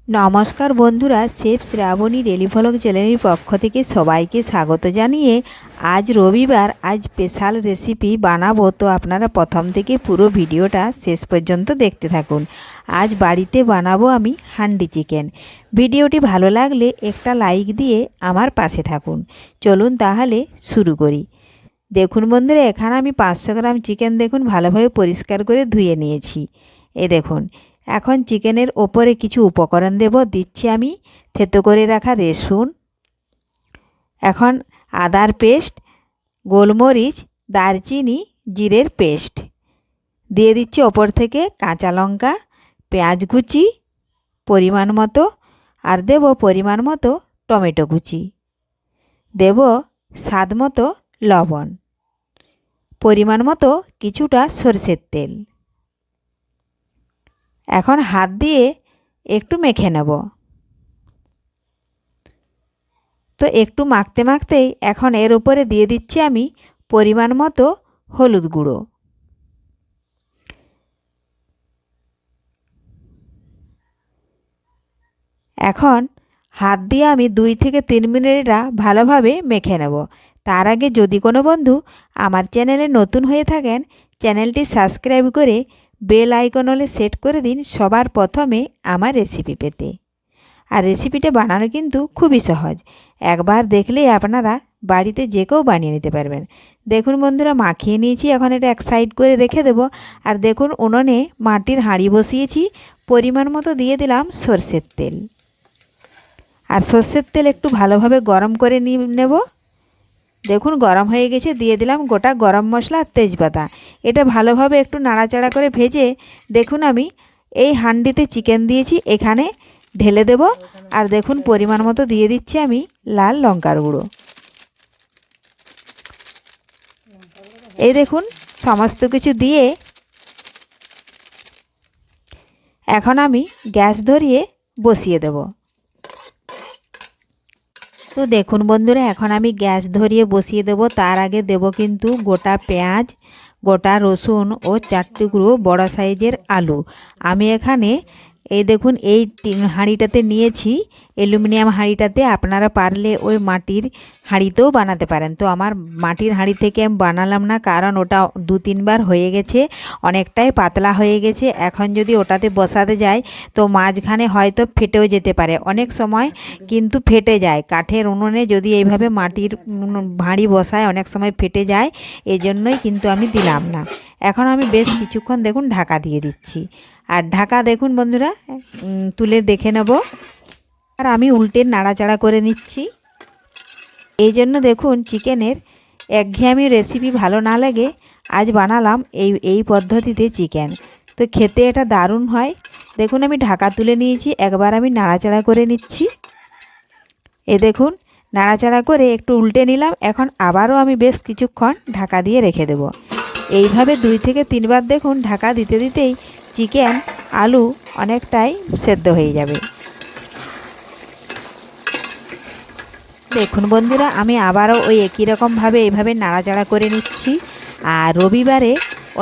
নমস্কার বন্ধুরা, chef Shrabani daily vlog চ্যানেলের পক্ষ থেকে সবাইকে স্বাগত জানিয়ে আজ রবিবার, আজ স্পেশাল রেসিপি বানাবো। তো আপনারা প্রথম থেকে পুরো ভিডিওটা শেষ পর্যন্ত দেখতে থাকুন। আজ বাড়িতে বানাবো আমি হান্ডি চিকেন। ভিডিওটি ভালো লাগলে একটা লাইক দিয়ে আমার পাশে থাকুন। চলুন তাহলে শুরু করি। দেখুন বন্ধুরা, এখানে আমি 500 গ্রাম চিকেন দেখুন ভালোভাবে পরিষ্কার করে ধুয়ে নিয়েছি। দেখুন, এখন চিকেনের ওপরে কিছু উপকরণ দিচ্ছি আমি থেতো করে রাখা রসুন, এখন আদার পেস্ট, গোলমরিচ, দারচিনি, জিরের পেস্ট দিয়ে দিচ্ছি। ওপর থেকে কাঁচা লঙ্কা, পেঁয়াজ কুচি পরিমাণ মতো, আর দেব পরিমাণ মতো টমেটো কুচি, দেব স্বাদ মতো লবণ, পরিমাণ মতো কিছুটা সরষের তেল। এখন হাত দিয়ে একটু মেখে নেব। তো একটু মাখতে মাখতেই এখন এর উপরে দিয়ে দিচ্ছি আমি পরিমাণ মতো হলুদ গুঁড়ো। এখন হাত দিয়ে আমি 2 থেকে 3 মিনিট ভালোভাবে মেখে নেব। তার আগে যদি কোনো বন্ধু আমার চ্যানেলে নতুন হয়ে থাকেন, চ্যানেলটি সাবস্ক্রাইব করে বেল আইকন হলে সেট করে দিন সবার প্রথমে আমার রেসিপি পেতে। আর রেসিপিটা বানানো কিন্তু খুবই সহজ, একবার দেখলেই আপনারা বাড়িতে যে কেউ বানিয়ে নিতে পারবেন। দেখুন বন্ধুরা, মাখিয়ে নিয়েছি, এখন এটা এক সাইড করে রেখে দেব। আর দেখুন, উনুনে মাটির হাঁড়ি বসিয়েছি, পরিমাণ মতো দিয়ে দিলাম সরষের তেল। আর সরষের তেল একটু ভালোভাবে গরম করে নেব। দেখুন গরম হয়ে গেছে, দিয়ে দিলাম গোটা গরম মশলা আর তেজপাতা। এটা ভালোভাবে একটু নাড়াচাড়া করে ভেজে দেখুন আমি এই হাঁড়িতে চিকেন দিয়েছি, এখানে ঢেলে দেব। আর দেখুন পরিমাণ মতো দিয়ে দিচ্ছি আমি লাল লঙ্কার গুঁড়ো। এই দেখুন সমস্ত কিছু দিয়ে এখন আমি গ্যাস ধরিয়ে বসিয়ে দেব। তো দেখুন বন্ধুরা, এখন আমি গ্যাস ধরিয়ে বসিয়ে দেব। তার আগে দেব কিন্তু গোটা পেঁয়াজ, গোটা রসুন ও 4 টুকরো বড় সাইজের আলু। আমি এখানে এই দেখুন এই হাঁড়িটাতে নিয়েছি, অ্যালুমিনিয়াম হাঁড়িটাতে। আপনারা পারলে ওই মাটির হাঁড়িতেও বানাতে পারেন। তো আমার মাটির হাঁড়ি থেকে আমি বানালাম না, কারণ ওটা 2-3 বার হয়ে গেছে, অনেকটাই পাতলা হয়ে গেছে। এখন যদি ওটাতে বসাতে যাই তো মাঝখানে হয়তো ফেটেও যেতে পারে, অনেক সময় কিন্তু ফেটে যায়। কাঠের উনুনে যদি এইভাবে মাটির হাঁড়ি বসায় অনেক সময় ফেটে যায়, এজন্যই কিন্তু আমি দিলাম না। এখন আমি বেশ কিছুক্ষণ দেখুন ঢাকা দিয়ে দিচ্ছি। আর ঢাকা দেখুন বন্ধুরা তুলে দেখে নেব। আর আমি উল্টে নাড়াচাড়া করে নিচ্ছি। এই জন্য দেখুন চিকেনের একঘেয়েমি রেসিপি ভালো না লাগে, আজ বানালাম এই পদ্ধতিতে চিকেন। তো খেতে এটা দারুণ হয়। দেখুন আমি ঢাকা তুলে নিয়েছি, একবার আমি নাড়াচাড়া করে নিচ্ছি। দেখুন নাড়াচাড়া করে একটু উল্টে নিলাম। এখন আবারও আমি বেশ কিছুক্ষণ ঢাকা দিয়ে রেখে দেব। এইভাবে 2 থেকে 3 বার দেখুন ঢাকা দিতে দিতেই চিকেন আলু অনেকটাই সেদ্ধ হয়ে যাবে। দেখুন বন্ধুরা, আমি আবারও ওই একই রকমভাবে এইভাবে নাড়াচাড়া করে নিচ্ছি। আর রবিবারে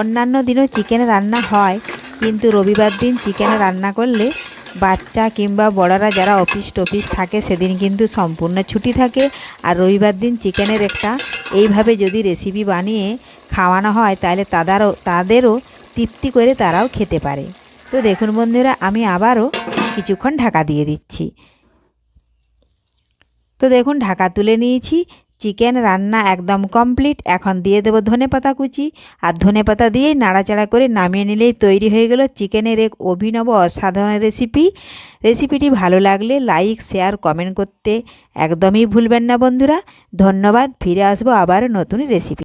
অন্যান্য দিনও চিকেন রান্না হয়, কিন্তু রবিবার দিন চিকেন রান্না করলে বাচ্চা কিংবা বড়রা যারা অফিস টফিস থাকে সেদিন কিন্তু সম্পূর্ণ ছুটি থাকে। আর রবিবার দিন চিকেনের একটা এইভাবে যদি রেসিপি বানিয়ে খাওয়ানো হয় তাহলে তাদেরও তৃপ্তি করে তারাও খেতে পারে। তো দেখুন বন্ধুরা, আমি আবারও কিছুক্ষণ ঢাকা দিয়ে দিচ্ছি। তো দেখুন ঢাকা তুলে নিয়েছি, চিকেন রান্না একদম কমপ্লিট। এখন দিয়ে দেবো ধনেপাতা কুচি, আর ধনেপাতা দিয়েই নাড়াচাড়া করে নামিয়ে নিলেই তৈরি হয়ে গেল চিকেনের এক অভিনব অসাধারণ রেসিপি। রেসিপিটি ভালো লাগলে লাইক, শেয়ার, কমেন্ট করতে একদমই ভুলবেন না বন্ধুরা। ধন্যবাদ, ফিরে আসবো আবার নতুন রেসিপি।